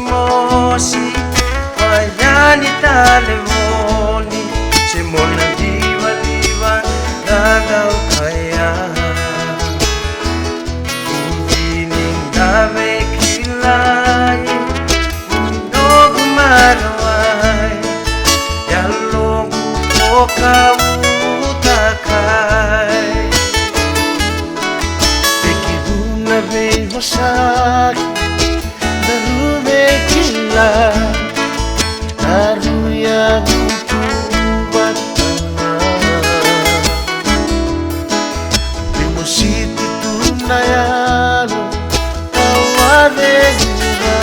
Mosi wayani talevoni simona diva diva daga ukaya ujining dave kilai nogu marawai yalongu pokautakai ekibuna vevosaki Naruya hukubatana Bimusiti tunayalo Tawade hura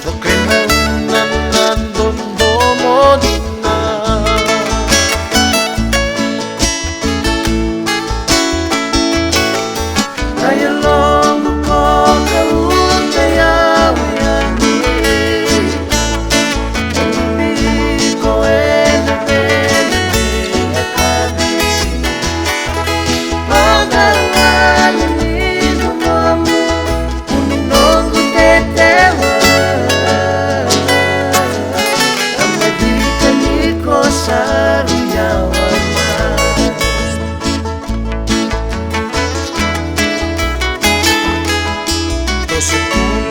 Tokena unanandondomo dina Nayalongo ko kautayawi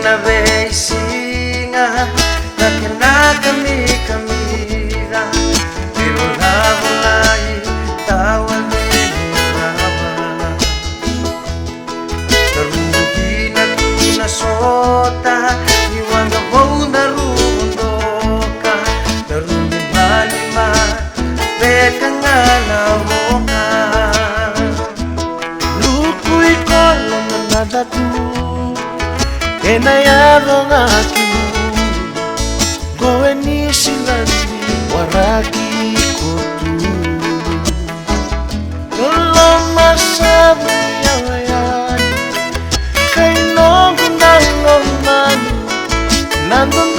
Una vez singa la que nada mi camina pero la volai tawa me rava terundina tuna sota ni wanga bonda rundoka terundi bali ma bekangana boka lukui kola nada tu Enayado ngaki Goe ni silandi waraki kotu Lolo masabu yawayan Kay no gunang ngomani Nandun